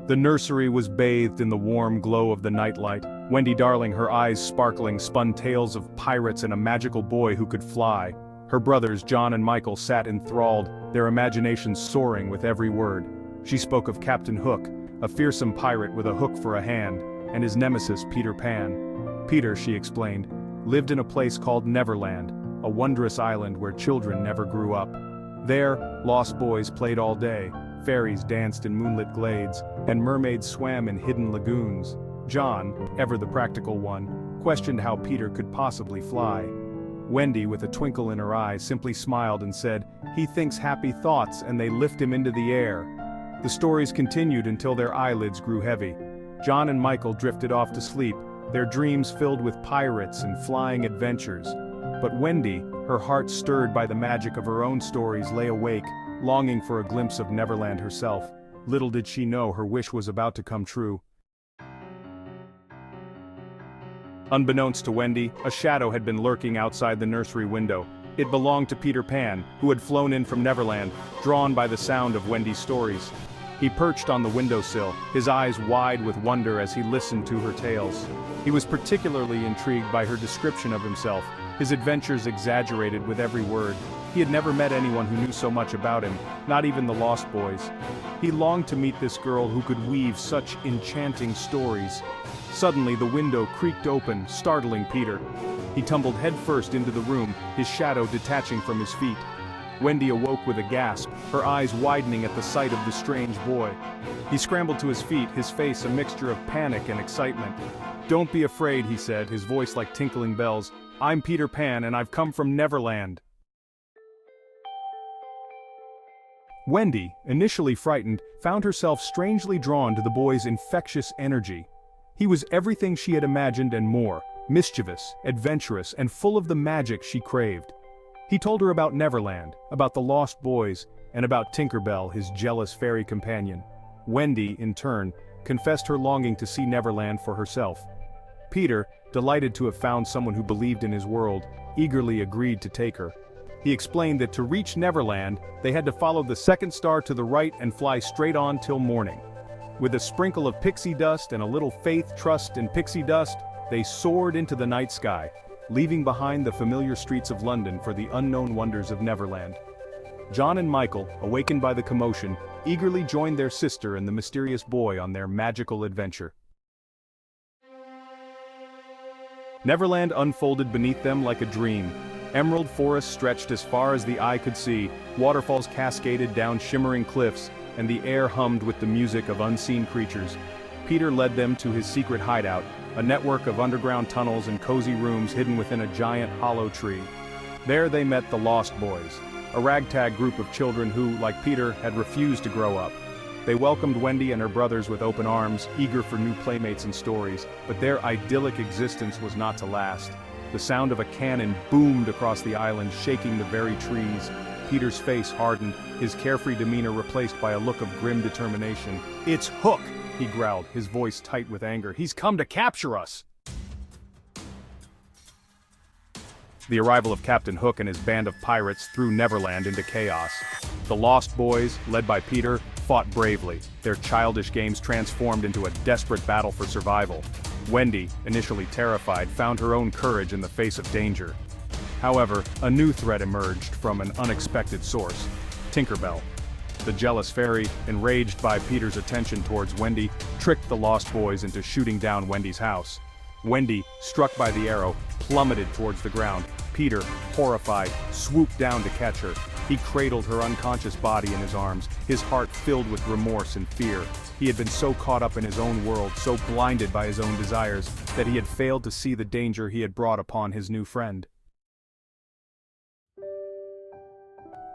The nursery was bathed in the warm glow of the nightlight. Wendy darling, her eyes sparkling, spun tales of pirates and a magical boy who could fly. Her brothers John and Michael sat enthralled, their imaginations soaring with every word. She spoke of Captain Hook, a fearsome pirate with a hook for a hand, and his nemesis Peter Pan. Peter, she explained, lived in a place called Neverland, a wondrous island where children never grew up. There, lost boys played all day, fairies danced in moonlit glades, and mermaids swam in hidden lagoons. John, ever the practical one, questioned how Peter could possibly fly. Wendy, with a twinkle in her eye, simply smiled and said, "He thinks happy thoughts and they lift him into the air." The stories continued until their eyelids grew heavy. John and Michael drifted off to sleep, their dreams filled with pirates and flying adventures. But Wendy, her heart stirred by the magic of her own stories, lay awake, longing for a glimpse of Neverland herself. Little did she know her wish was about to come true. Unbeknownst to Wendy, a shadow had been lurking outside the nursery window. It belonged to Peter Pan, who had flown in from Neverland, drawn by the sound of Wendy's stories. He perched on the windowsill, his eyes wide with wonder as he listened to her tales. He was particularly intrigued by her description of himself, his adventures exaggerated with every word. He had never met anyone who knew so much about him, not even the Lost Boys. He longed to meet this girl who could weave such enchanting stories. Suddenly the window creaked open, startling Peter. He tumbled headfirst into the room, his shadow detaching from his feet. Wendy awoke with a gasp, her eyes widening at the sight of the strange boy. He scrambled to his feet, his face a mixture of panic and excitement. "Don't be afraid," he said, his voice like tinkling bells. "I'm Peter Pan and I've come from Neverland." Wendy, initially frightened, found herself strangely drawn to the boy's infectious energy. He was everything she had imagined and more, mischievous, adventurous, and full of the magic she craved. He told her about Neverland, about the Lost Boys, and about Tinker Bell, his jealous fairy companion. Wendy, in turn, confessed her longing to see Neverland for herself. Peter, delighted to have found someone who believed in his world, eagerly agreed to take her. He explained that to reach Neverland, they had to follow the second star to the right and fly straight on till morning. With a sprinkle of pixie dust and a little faith, trust, and pixie dust, they soared into the night sky, leaving behind the familiar streets of London for the unknown wonders of Neverland. John and Michael, awakened by the commotion, eagerly joined their sister and the mysterious boy on their magical adventure. Neverland unfolded beneath them like a dream. Emerald forests stretched as far as the eye could see, waterfalls cascaded down shimmering cliffs, and the air hummed with the music of unseen creatures. Peter led them to his secret hideout, a network of underground tunnels and cozy rooms hidden within a giant hollow tree. There they met the Lost Boys, a ragtag group of children who, like Peter, had refused to grow up. They welcomed Wendy and her brothers with open arms, eager for new playmates and stories, but their idyllic existence was not to last. The sound of a cannon boomed across the island, shaking the very trees. Peter's face hardened, his carefree demeanor replaced by a look of grim determination. "It's Hook!" he growled, his voice tight with anger. "He's come to capture us!" The arrival of Captain Hook and his band of pirates threw Neverland into chaos. The Lost Boys, led by Peter, fought bravely, their childish games transformed into a desperate battle for survival. Wendy, initially terrified, found her own courage in the face of danger. However, a new threat emerged from an unexpected source: Tinker Bell. The jealous fairy, enraged by Peter's attention towards Wendy, tricked the Lost Boys into shooting down Wendy's house. Wendy, struck by the arrow, plummeted towards the ground. Peter, horrified, swooped down to catch her. He cradled her unconscious body in his arms, his heart filled with remorse and fear. He had been so caught up in his own world, so blinded by his own desires, that he had failed to see the danger he had brought upon his new friend.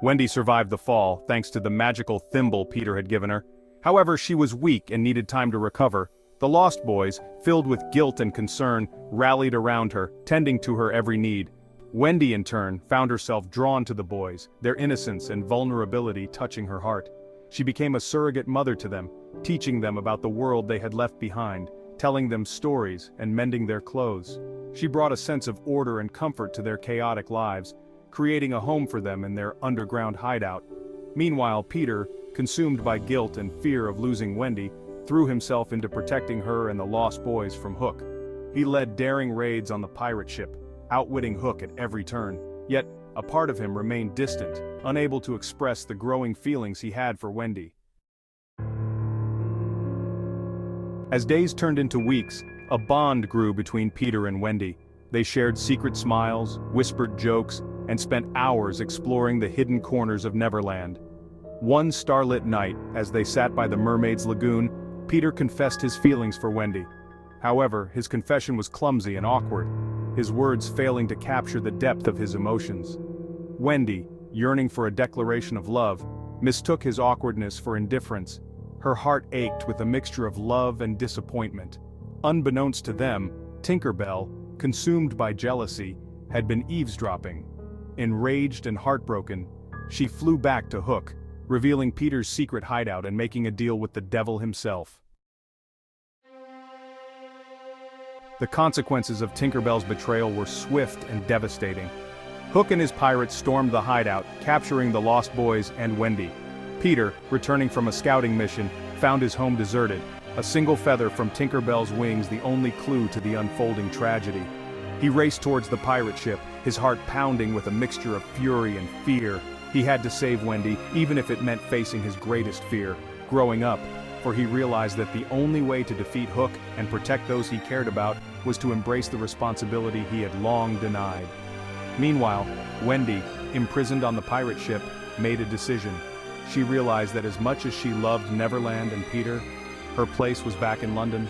Wendy survived the fall, thanks to the magical thimble Peter had given her. However, she was weak and needed time to recover. The Lost Boys, filled with guilt and concern, rallied around her, tending to her every need. Wendy, in turn, found herself drawn to the boys, their innocence and vulnerability touching her heart. She became a surrogate mother to them, teaching them about the world they had left behind, telling them stories and mending their clothes. She brought a sense of order and comfort to their chaotic lives, creating a home for them in their underground hideout. Meanwhile, Peter, consumed by guilt and fear of losing Wendy, threw himself into protecting her and the lost boys from Hook. He led daring raids on the pirate ship, outwitting Hook at every turn, yet a part of him remained distant, unable to express the growing feelings he had for Wendy. As days turned into weeks, a bond grew between Peter and Wendy. They shared secret smiles, whispered jokes, and spent hours exploring the hidden corners of Neverland. One starlit night, as they sat by the mermaid's lagoon, Peter confessed his feelings for Wendy. However, his confession was clumsy and awkward, his words failing to capture the depth of his emotions. Wendy, yearning for a declaration of love, mistook his awkwardness for indifference. Her heart ached with a mixture of love and disappointment. Unbeknownst to them, Tinker Bell, consumed by jealousy, had been eavesdropping. Enraged and heartbroken, she flew back to Hook, revealing Peter's secret hideout and making a deal with the devil himself. The consequences of Tinker Bell's betrayal were swift and devastating. Hook and his pirates stormed the hideout, capturing the lost boys and Wendy. Peter, returning from a scouting mission, found his home deserted, a single feather from Tinker Bell's wings the only clue to the unfolding tragedy. He raced towards the pirate ship, his heart pounding with a mixture of fury and fear. He had to save Wendy, even if it meant facing his greatest fear, growing up, for he realized that the only way to defeat Hook and protect those he cared about was to embrace the responsibility he had long denied. Meanwhile, Wendy, imprisoned on the pirate ship, made a decision. She realized that as much as she loved Neverland and Peter, her place was back in London.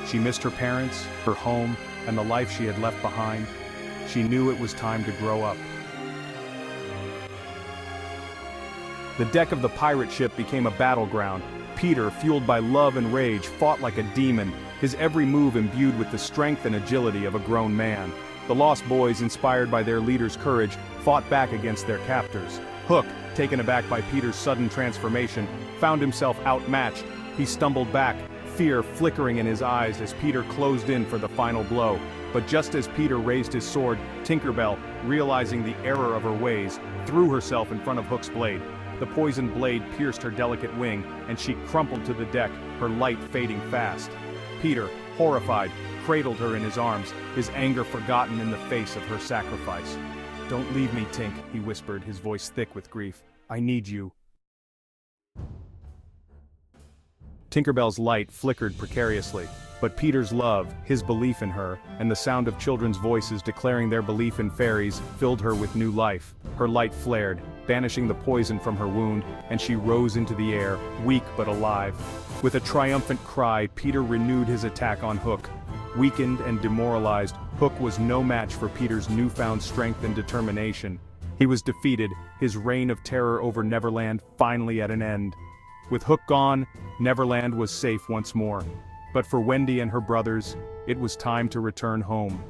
She missed her parents, her home, and the life she had left behind. She knew it was time to grow up. The deck of the pirate ship became a battleground. Peter, fueled by love and rage, fought like a demon, his every move imbued with the strength and agility of a grown man. The lost boys, inspired by their leader's courage, fought back against their captors. Hook, taken aback by Peter's sudden transformation, found himself outmatched. He stumbled back, fear flickering in his eyes as Peter closed in for the final blow. But just as Peter raised his sword, Tinker Bell, realizing the error of her ways, threw herself in front of Hook's blade. The poisoned blade pierced her delicate wing, and she crumpled to the deck, her light fading fast. Peter, horrified, cradled her in his arms, his anger forgotten in the face of her sacrifice. "Don't leave me, Tink," he whispered, his voice thick with grief. "I need you." Tinker Bell's light flickered precariously, but Peter's love, his belief in her, and the sound of children's voices declaring their belief in fairies filled her with new life. Her light flared, banishing the poison from her wound, and she rose into the air, weak but alive. With a triumphant cry, Peter renewed his attack on Hook. Weakened and demoralized, Hook was no match for Peter's newfound strength and determination. He was defeated, his reign of terror over Neverland finally at an end. With Hook gone, Neverland was safe once more. But for Wendy and her brothers, it was time to return home.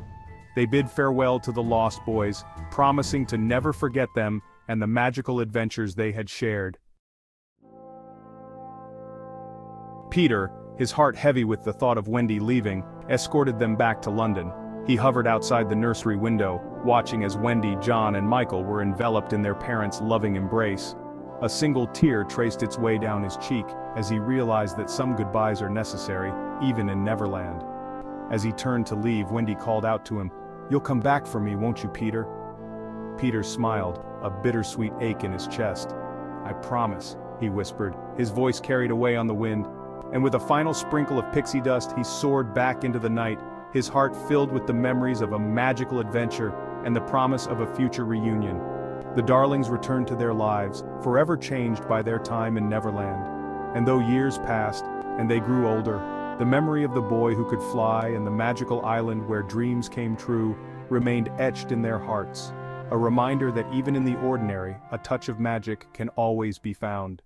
They bid farewell to the lost boys, promising to never forget them and the magical adventures they had shared. Peter, his heart heavy with the thought of Wendy leaving, escorted them back to London. He hovered outside the nursery window, watching as Wendy, John, and Michael were enveloped in their parents' loving embrace. A single tear traced its way down his cheek as he realized that some goodbyes are necessary, even in Neverland. As he turned to leave, Wendy called out to him, "You'll come back for me, won't you, Peter?" Peter smiled, a bittersweet ache in his chest. "I promise," he whispered, his voice carried away on the wind. And with a final sprinkle of pixie dust, he soared back into the night, his heart filled with the memories of a magical adventure and the promise of a future reunion. The darlings returned to their lives, forever changed by their time in Neverland. And though years passed, and they grew older, the memory of the boy who could fly and the magical island where dreams came true remained etched in their hearts, a reminder that even in the ordinary, a touch of magic can always be found.